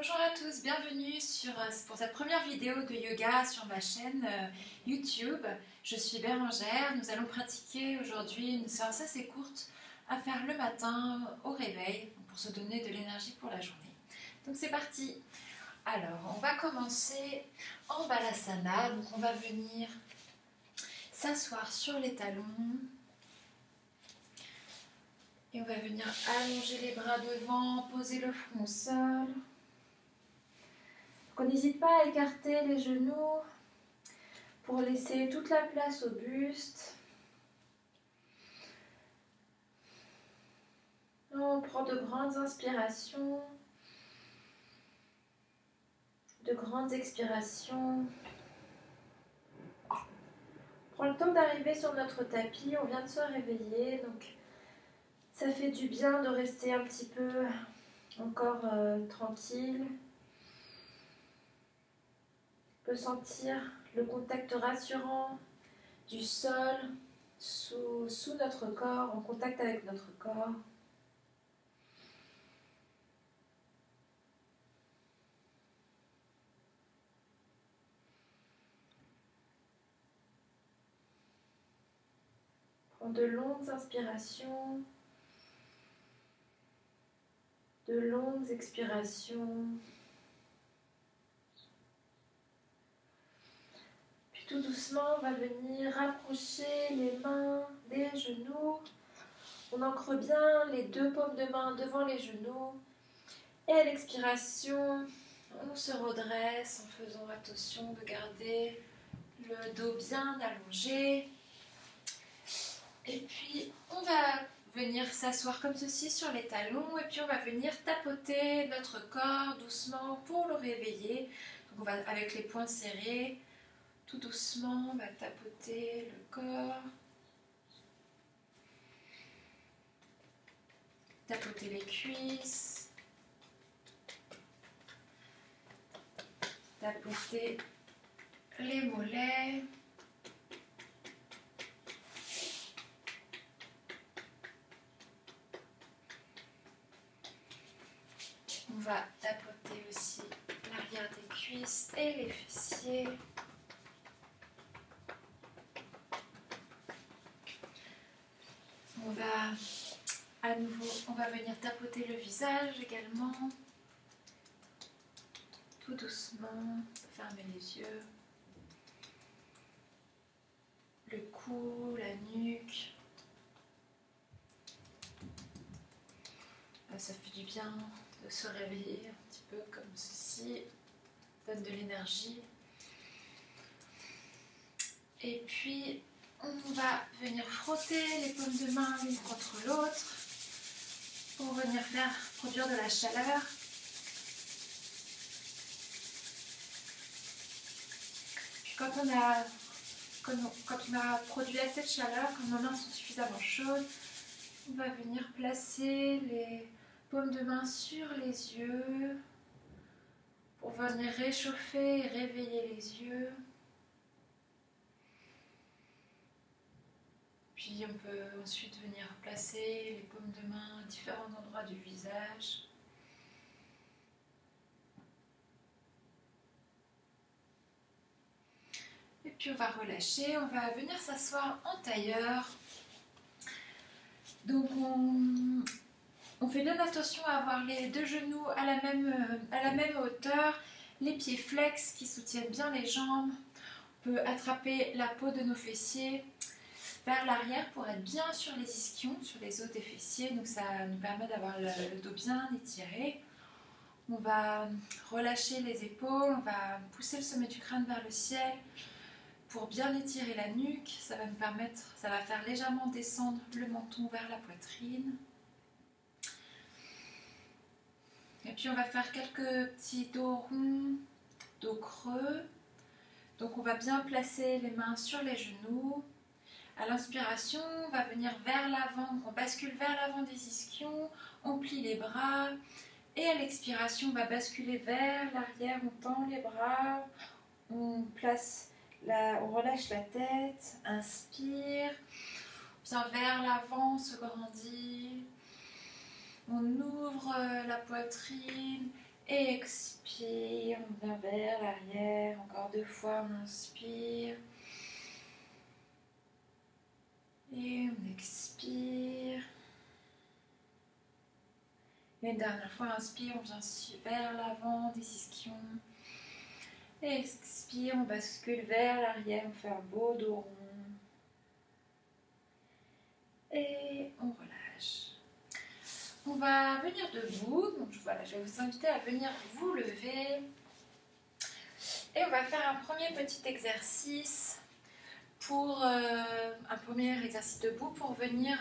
Bonjour à tous, bienvenue pour cette première vidéo de yoga sur ma chaîne YouTube. Je suis Bérangère, nous allons pratiquer aujourd'hui une séance assez courte à faire le matin au réveil pour se donner de l'énergie pour la journée. Donc c'est parti. Alors on va commencer en Balasana, donc on va venir s'asseoir sur les talons. Et on va venir allonger les bras devant, poser le front au sol. On n'hésite pas à écarter les genoux pour laisser toute la place au buste. On prend de grandes inspirations, de grandes expirations. On prend le temps d'arriver sur notre tapis, on vient de se réveiller, donc ça fait du bien de rester un petit peu encore tranquille. On peut sentir le contact rassurant du sol sous notre corps, en contact avec notre corps. Prends de longues inspirations, de longues expirations. Tout doucement, on va venir rapprocher les mains des genoux. On ancre bien les deux paumes de main devant les genoux. Et à l'expiration, on se redresse en faisant attention de garder le dos bien allongé. Et puis, on va venir s'asseoir comme ceci sur les talons. Et puis, on va venir tapoter notre corps doucement pour le réveiller. Donc, on va avec les poings serrés. Tout doucement, on va tapoter le corps, tapoter les cuisses, tapoter les mollets, on va tapoter aussi l'arrière des cuisses et les fessiers. On va venir tapoter le visage également, tout doucement, fermer les yeux, le cou, la nuque. Ça fait du bien de se réveiller un petit peu comme ceci, donne de l'énergie. Et puis, on va venir frotter les paumes de main l'une contre l'autre pour venir produire de la chaleur. Puis quand on a produit assez de chaleur, quand nos mains sont suffisamment chaudes, on va venir placer les paumes de main sur les yeux pour venir réchauffer et réveiller les yeux. Puis on peut ensuite venir placer les paumes de main à différents endroits du visage. Et puis on va relâcher, on va venir s'asseoir en tailleur. Donc on fait bien attention à avoir les deux genoux à la même hauteur, les pieds flex qui soutiennent bien les jambes. On peut attraper la peau de nos fessiers vers l'arrière pour être bien sur les ischions, sur les os des fessiers, donc ça nous permet d'avoir le dos bien étiré. On va relâcher les épaules, on va pousser le sommet du crâne vers le ciel pour bien étirer la nuque. Ça va faire légèrement descendre le menton vers la poitrine. Et puis on va faire quelques petits dos ronds, dos creux. Donc on va bien placer les mains sur les genoux. À l'inspiration, on va venir vers l'avant, on bascule vers l'avant des ischions, on plie les bras. Et à l'expiration, on va basculer vers l'arrière, on tend les bras, on relâche la tête, inspire, on vient vers l'avant, on se grandit, on ouvre la poitrine Et expire, on vient vers l'arrière. Encore 2 fois, on inspire. Et on expire. Et une dernière fois, inspire, on vient vers l'avant des ischions. Et expire, on bascule vers l'arrière, on fait un beau dos rond. Et on relâche. On va venir debout. Donc voilà, je vais vous inviter à venir vous lever. Et on va faire un premier petit exercice pour un premier exercice debout pour venir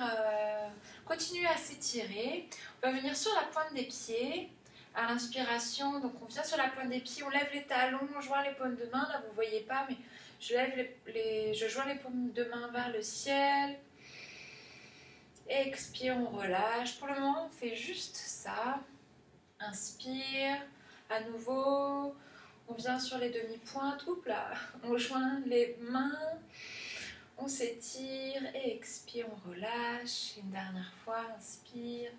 continuer à s'étirer. On va venir sur la pointe des pieds à l'inspiration. Donc on vient sur la pointe des pieds, on lève les talons, on joint les paumes de main. Là vous ne voyez pas, mais je joins les paumes de main vers le ciel. Expire, on relâche. Pour le moment, on fait juste ça. Inspire, à nouveau. On vient sur les demi-pointes. Oups là, on joint les mains. On s'étire et expire, on relâche. Une dernière fois, inspire.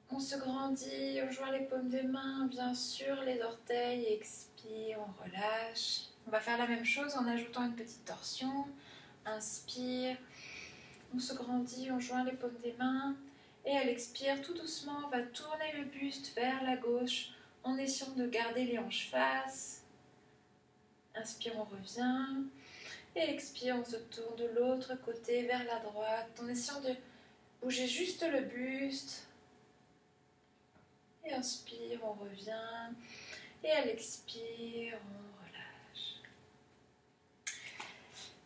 On se grandit, on joint les paumes des mains, bien sûr, les orteils. Expire, on relâche. On va faire la même chose en ajoutant une petite torsion. Inspire. On se grandit, on joint les paumes des mains. Et à l'expire, tout doucement, on va tourner le buste vers la gauche en essayant de garder les hanches face. Inspire, on revient. Et expire, on se tourne de l'autre côté vers la droite en essayant de bouger juste le buste. Et inspire, on revient. Et à l'expire, on relâche.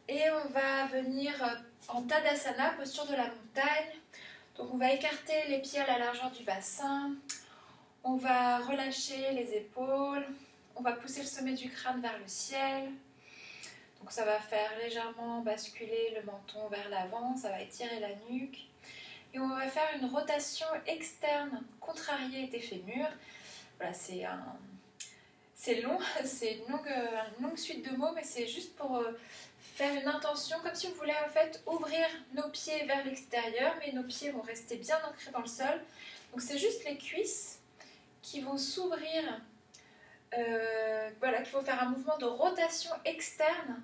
Et on va venir en Tadasana, posture de la montagne. Donc on va écarter les pieds à la largeur du bassin. On va relâcher les épaules. On va pousser le sommet du crâne vers le ciel. Donc ça va faire légèrement basculer le menton vers l'avant. Ça va étirer la nuque. Et on va faire une rotation externe contrariée des fémurs. Voilà, c'est long, c'est une longue suite de mots, mais c'est juste pour faire une intention, comme si on voulait en fait ouvrir nos pieds vers l'extérieur, mais nos pieds vont rester bien ancrés dans le sol. Donc c'est juste les cuisses qui vont s'ouvrir, voilà, qu'il faut faire un mouvement de rotation externe.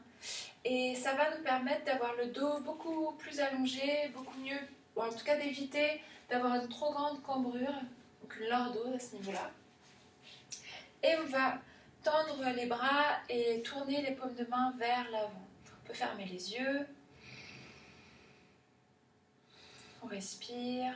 Et ça va nous permettre d'avoir le dos beaucoup plus allongé, beaucoup mieux, ou en tout cas d'éviter d'avoir une trop grande cambrure, donc une lordose à ce niveau-là. Et on va tendre les bras et tourner les paumes de main vers l'avant. On peut fermer les yeux. On respire.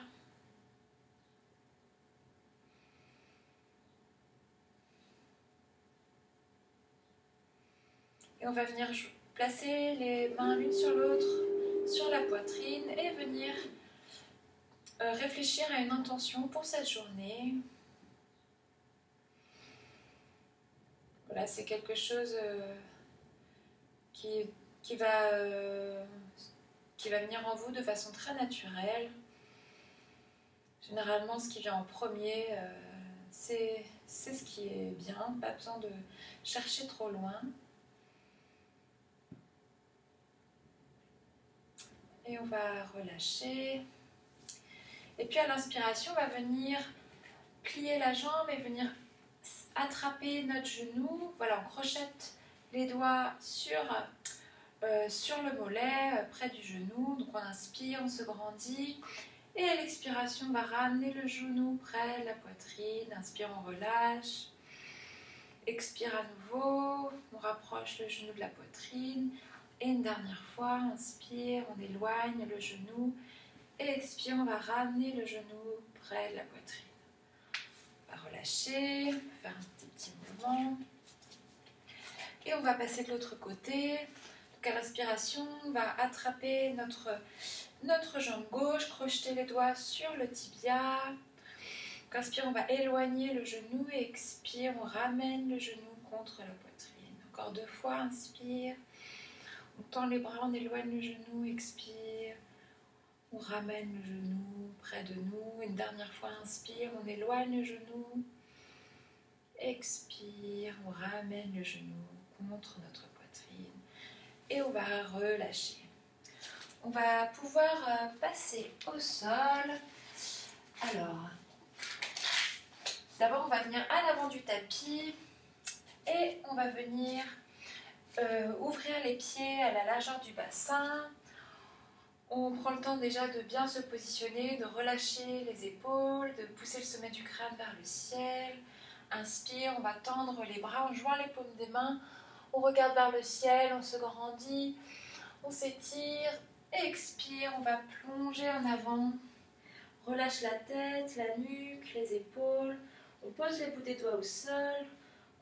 Et on va venir placer les mains l'une sur l'autre sur la poitrine et venir réfléchir à une intention pour cette journée. Voilà, c'est quelque chose qui va venir en vous de façon très naturelle. Généralement, ce qui vient en premier, c'est ce qui est bien, pas besoin de chercher trop loin. Et on va relâcher. Et puis à l'inspiration, on va venir plier la jambe et venir attraper notre genou. Voilà, on crochette les doigts sur le mollet, près du genou. Donc on inspire, on se grandit. Et à l'expiration, on va ramener le genou près de la poitrine. Inspire, on relâche. Expire à nouveau. On rapproche le genou de la poitrine. Et une dernière fois, inspire, on éloigne le genou. Et expire, on va ramener le genou près de la poitrine. On va relâcher, faire un petit mouvement. Et on va passer de l'autre côté. Donc à l'inspiration, on va attraper notre jambe gauche, crocheter les doigts sur le tibia. Donc inspire, on va éloigner le genou et expire, on ramène le genou contre la poitrine. Encore 2 fois, inspire. On tend les bras, on éloigne le genou, expire. On ramène le genou près de nous. Une dernière fois, inspire, on éloigne le genou. Expire, on ramène le genou contre notre poitrine. Et on va relâcher. On va pouvoir passer au sol. Alors, D'abord, on va venir à l'avant du tapis et on va venir ouvrir les pieds à la largeur du bassin. On prend le temps déjà de bien se positionner, de relâcher les épaules, de pousser le sommet du crâne vers le ciel. Inspire, on va tendre les bras, on joint les paumes des mains, on regarde vers le ciel, on se grandit, on s'étire. Expire, on va plonger en avant. Relâche la tête, la nuque, les épaules. On pose les bouts des doigts au sol.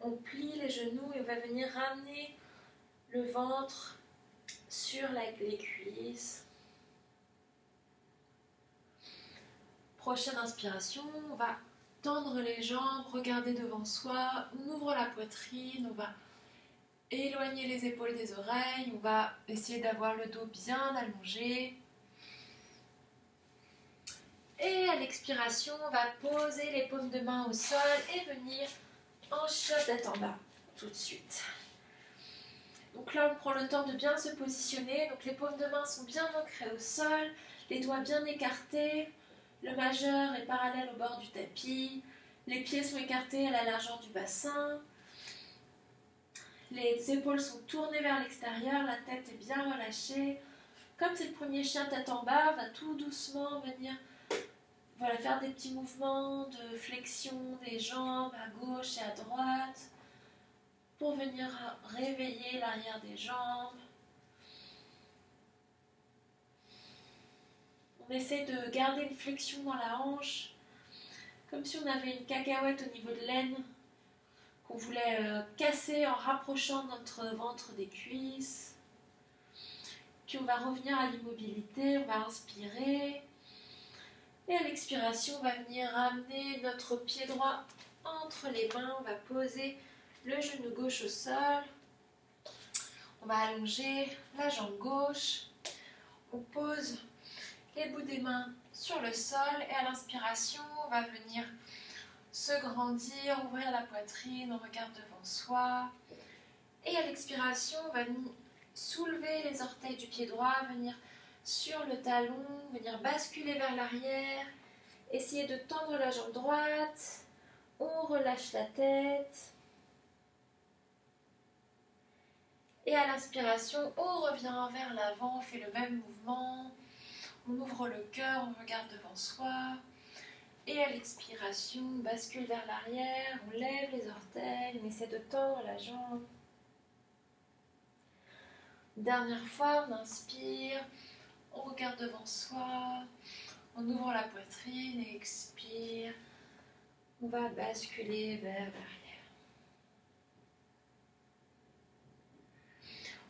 On plie les genoux et on va venir ramener le ventre sur les cuisses. Prochaine inspiration, on va tendre les jambes, regarder devant soi. On ouvre la poitrine, on va éloigner les épaules des oreilles. On va essayer d'avoir le dos bien allongé. Et à l'expiration, on va poser les paumes de main au sol et venir en shot tête en bas, tout de suite. Donc là, on prend le temps de bien se positionner. Donc les paumes de main sont bien ancrées au sol, les doigts bien écartés. Le majeur est parallèle au bord du tapis. Les pieds sont écartés à la largeur du bassin. Les épaules sont tournées vers l'extérieur, la tête est bien relâchée. Comme c'est le premier chien tête en bas, on va tout doucement venir faire des petits mouvements de flexion des jambes à gauche et à droite pour venir réveiller l'arrière des jambes. On essaie de garder une flexion dans la hanche, comme si on avait une cacahuète au niveau de l'aine qu'on voulait casser en rapprochant notre ventre des cuisses. Puis on va revenir à l'immobilité, on va inspirer. Et à l'expiration, on va venir ramener notre pied droit entre les mains. On va poser le genou gauche au sol. On va allonger la jambe gauche. On pose les bouts des mains sur le sol. Et à l'inspiration, on va venir se grandir, ouvrir la poitrine. On regarde devant soi. Et à l'expiration, on va soulever les orteils du pied droit, venir sur le talon, venir basculer vers l'arrière, essayer de tendre la jambe droite, on relâche la tête. Et à l'inspiration, on revient vers l'avant, on fait le même mouvement, on ouvre le cœur, on regarde devant soi. Et à l'expiration, on bascule vers l'arrière, on lève les orteils, on essaie de tendre la jambe. Dernière fois, on inspire, on regarde devant soi, on ouvre la poitrine et expire. On va basculer vers l'arrière.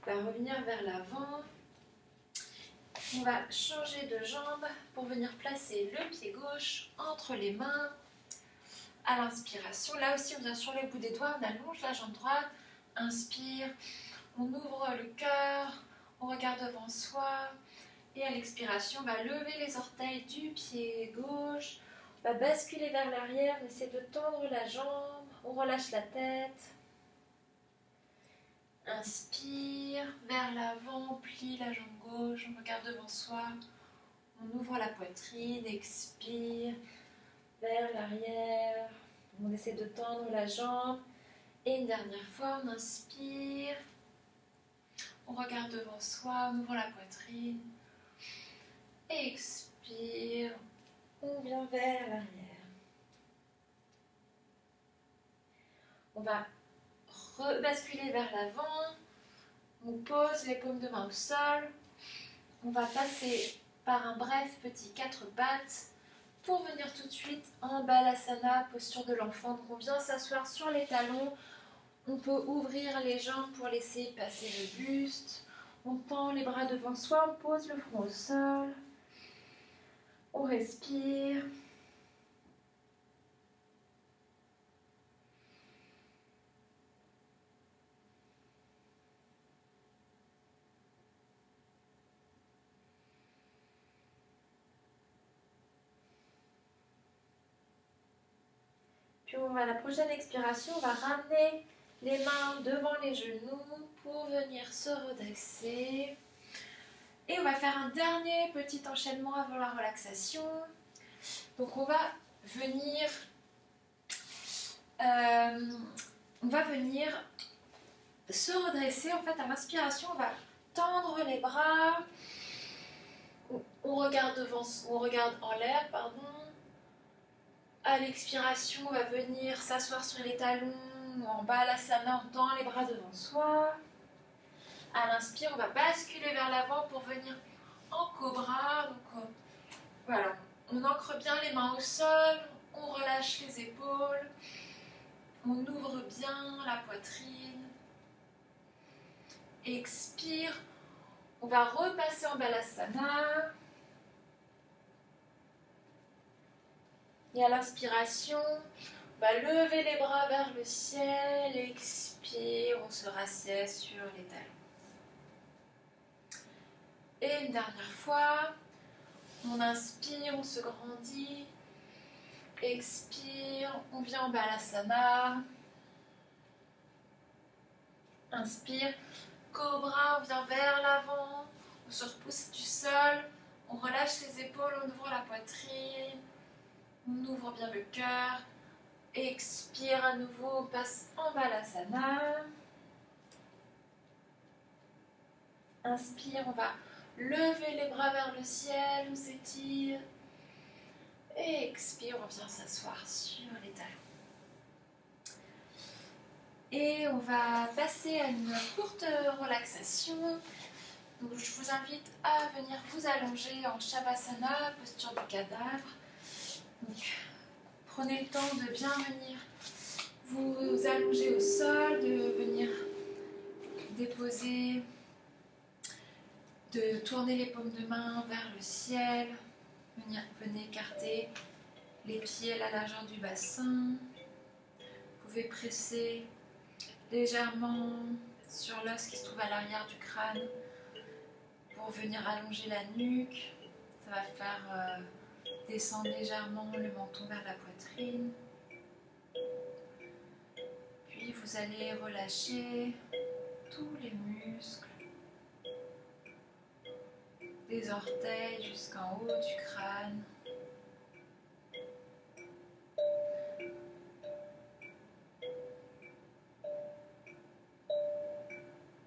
On va revenir vers l'avant. On va changer de jambe pour venir placer le pied gauche entre les mains. À l'inspiration, là aussi on vient sur les bouts des doigts, on allonge la jambe droite. Inspire, on ouvre le cœur, on regarde devant soi. Et à l'expiration, on va lever les orteils du pied gauche. On va basculer vers l'arrière, on essaie de tendre la jambe, on relâche la tête. Inspire, vers l'avant, on plie la jambe gauche, on regarde devant soi. On ouvre la poitrine, expire, vers l'arrière. On essaie de tendre la jambe. Et une dernière fois, on inspire. On regarde devant soi, on ouvre la poitrine. Expire. On vient vers l'arrière. On va rebasculer vers l'avant. On pose les paumes de main au sol. On va passer par un bref petit 4 pattes pour venir tout de suite en Balasana, posture de l'enfant. Donc on vient s'asseoir sur les talons. On peut ouvrir les jambes pour laisser passer le buste. On tend les bras devant soi, on pose le front au sol. On respire. Puis à la prochaine expiration, on va ramener les mains devant les genoux pour venir se redresser. Et on va faire un dernier petit enchaînement avant la relaxation. Donc on va venir On va venir se redresser. En fait, à l'inspiration, on va tendre les bras. On regarde devant, on regarde en l'air, pardon. À l'expiration, on va venir s'asseoir sur les talons, en balasana, on tend les bras devant soi. À l'inspire, on va basculer vers l'avant pour venir en cobra. Donc, voilà, on ancre bien les mains au sol, on relâche les épaules, on ouvre bien la poitrine. Expire, on va repasser en balasana. Et à l'inspiration, on va lever les bras vers le ciel. Expire, on se rassied sur les talons. Et une dernière fois, on inspire, on se grandit. Expire, on vient en balasana. Inspire, cobra, on vient vers l'avant. On se repousse du sol. On relâche les épaules, on ouvre la poitrine. On ouvre bien le cœur. Expire à nouveau, on passe en balasana. Inspire, on va lever les bras vers le ciel, on s'étire. Et expire, on vient s'asseoir sur les talons. Et on va passer à une courte relaxation. Donc, je vous invite à venir vous allonger en Shavasana, posture du cadavre. Donc, prenez le temps de bien venir vous allonger au sol, de venir déposer, de tourner les paumes de main vers le ciel. Venez écarter les pieds à la largeur du bassin. Vous pouvez presser légèrement sur l'os qui se trouve à l'arrière du crâne pour venir allonger la nuque. Ça va faire descendre légèrement le menton vers la poitrine. Puis vous allez relâcher tous les muscles, des orteils jusqu'en haut du crâne.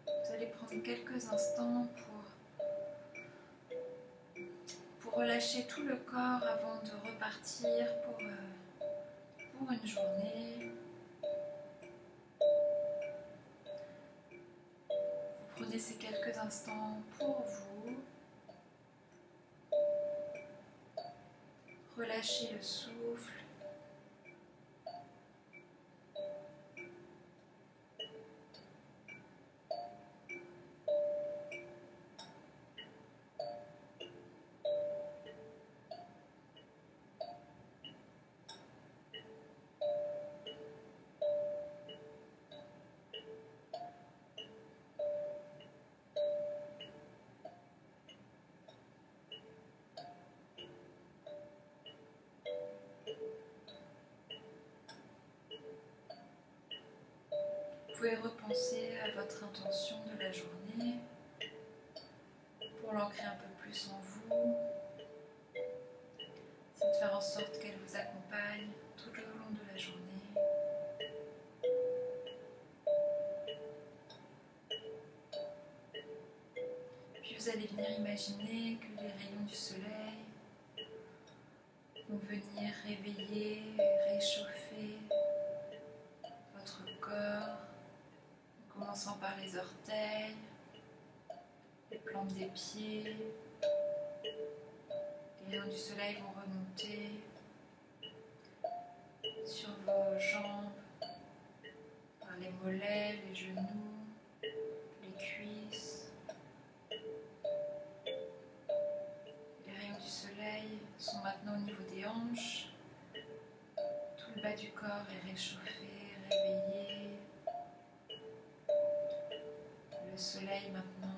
Vous allez prendre quelques instants pour relâcher tout le corps avant de repartir pour une journée. Vous prenez ces quelques instants pour vous. Relâchez le souffle. Vous pouvez repenser à votre intention de la journée pour l'ancrer un peu plus en vous. C'est de faire en sorte qu'elle vous accompagne tout le long de la journée. Puis vous allez venir imaginer que les rayons du soleil vont venir réveiller, réchauffer votre corps, en commençant par les orteils, les plantes des pieds. Les rayons du soleil vont remonter sur vos jambes, par les mollets, les genoux, les cuisses. Les rayons du soleil sont maintenant au niveau des hanches. Tout le bas du corps est réchauffé, réveillé. Le soleil maintenant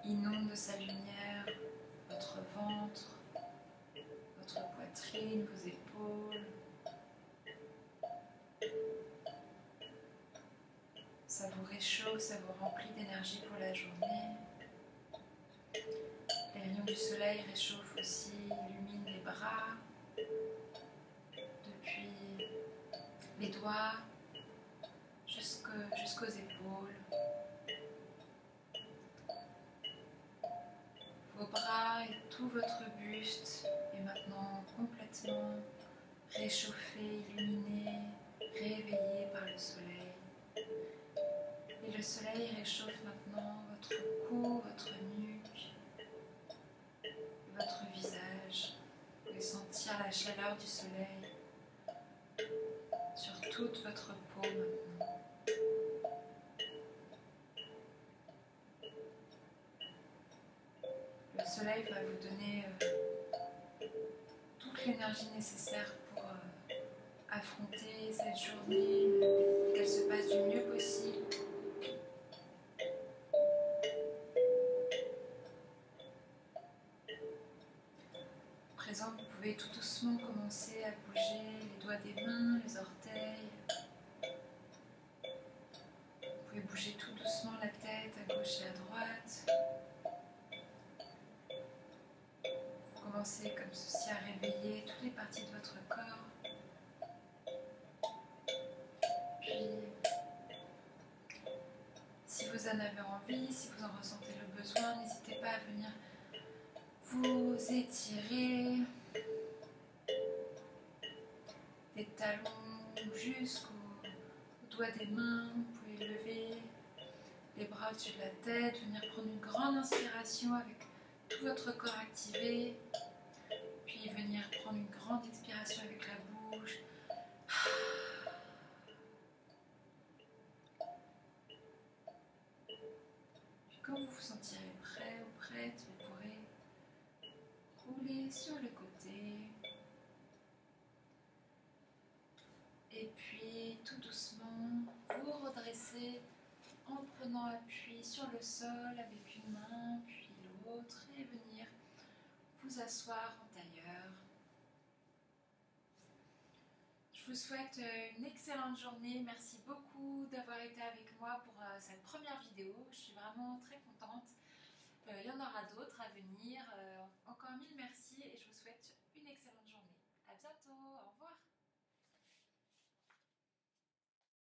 inonde de sa lumière votre ventre, votre poitrine, vos épaules. Ça vous réchauffe, ça vous remplit d'énergie pour la journée. Les rayons du soleil réchauffent aussi, illuminent les bras, depuis les doigts jusqu'aux épaules. Vos bras et tout votre buste est maintenant complètement réchauffé, illuminé, réveillé par le soleil. Et le soleil réchauffe maintenant votre cou, votre nuque, votre visage. Vous pouvez sentir la chaleur du soleil sur toute votre peau maintenant. Le soleil va vous donner toute l'énergie nécessaire pour affronter cette journée, qu'elle se passe du mieux possible. À présent, vous pouvez tout doucement commencer à bouger les doigts des mains, les orteils. Vous pouvez bouger tout doucement la tête à gauche et à droite. Vous commencez comme ceci à réveiller toutes les parties de votre corps. Puis, si vous en avez envie, si vous en ressentez le besoin, n'hésitez pas à venir vous étirer des talons jusqu'aux doigts des mains. Vous pouvez lever les bras au-dessus de la tête, venir prendre une grande inspiration avec tout votre corps activé, puis venir prendre une grande expiration avec la bouche. Puis quand vous vous sentirez prêt ou prête, vous pourrez rouler sur le côté. Et puis tout doucement, vous redressez en prenant appui sur le sol avec une main, puis l'autre, et venir vous asseoir en tailleur. Je vous souhaite une excellente journée. Merci beaucoup d'avoir été avec moi pour cette première vidéo. Je suis vraiment très contente. Il y en aura d'autres à venir. Encore mille merci et je vous souhaite une excellente journée. À bientôt. Au revoir.